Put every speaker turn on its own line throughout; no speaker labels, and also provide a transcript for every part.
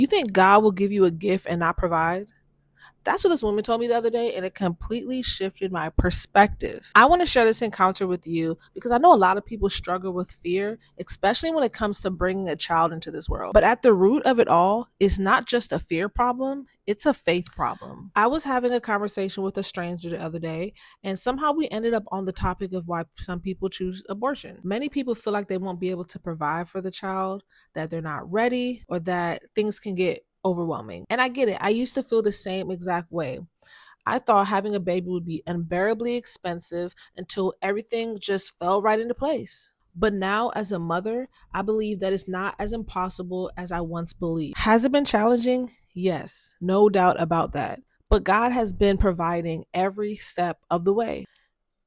You think God will give you a gift and not provide? That's what this woman told me the other day, and it completely shifted my perspective. I want to share this encounter with you because I know a lot of people struggle with fear, especially when it comes to bringing a child into this world. But at the root of it all is not just a fear problem, it's a faith problem. I was having a conversation with a stranger the other day, and somehow we ended up on the topic of why some people choose abortion. Many people feel like they won't be able to provide for the child, that they're not ready, or that things can get overwhelming. And I get it. I used to feel the same exact way. I thought having a baby would be unbearably expensive until everything just fell right into place. But now, as a mother, I believe that it's not as impossible as I once believed. Has it been challenging? Yes, no doubt about that. But God has been providing every step of the way.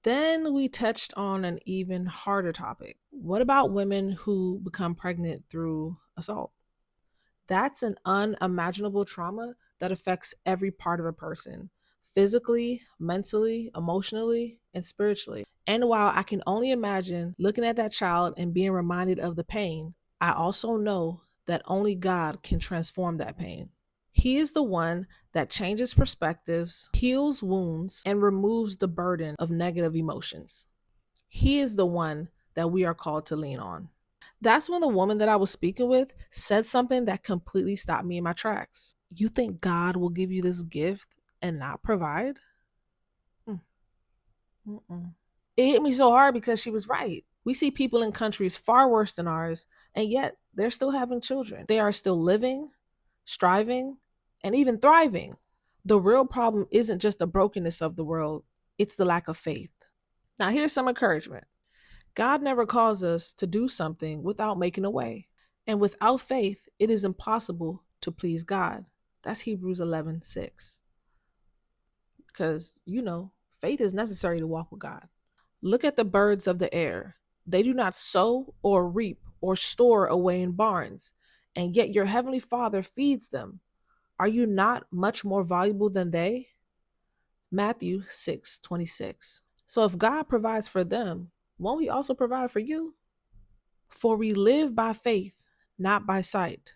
Then we touched on an even harder topic. What about women who become pregnant through assault? That's an unimaginable trauma that affects every part of a person physically, mentally, emotionally, and spiritually. And while I can only imagine looking at that child and being reminded of the pain, I also know that only God can transform that pain. He is the one that changes perspectives, heals wounds, and removes the burden of negative emotions. He is the one that we are called to lean on. That's when the woman that I was speaking with said something that completely stopped me in my tracks. You think God will give you this gift and not provide? Mm, mm-mm. It hit me so hard because she was right. We see people in countries far worse than ours, and yet they're still having children. They are still living, striving, and even thriving. The real problem isn't just the brokenness of the world, it's the lack of faith. Now, here's some encouragement. God never calls us to do something without making a way. And without faith, it is impossible to please God. That's Hebrews 11:6. Because, faith is necessary to walk with God. Look at the birds of the air. They do not sow or reap or store away in barns, and yet your heavenly Father feeds them. Are you not much more valuable than they? Matthew 6:26. So if God provides for them, won't he also provide for you? For we live by faith, not by sight.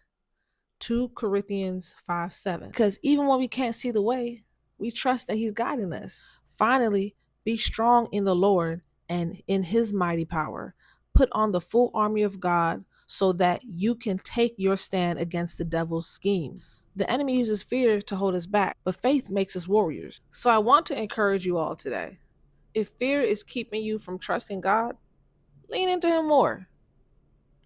2 Corinthians 5:7. Because even when we can't see the way, we trust that he's guiding us. Finally, be strong in the Lord and in his mighty power. Put on the full army of God so that you can take your stand against the devil's schemes. The enemy uses fear to hold us back, but faith makes us warriors. So I want to encourage you all today. If fear is keeping you from trusting God, lean into him more.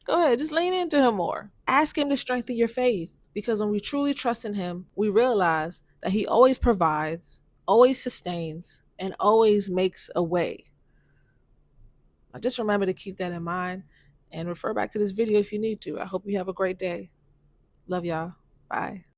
Go ahead, just lean into him more. Ask him to strengthen your faith because when we truly trust in him, we realize that he always provides, always sustains, and always makes a way. Now just remember to keep that in mind and refer back to this video if you need to. I hope you have a great day. Love y'all. Bye.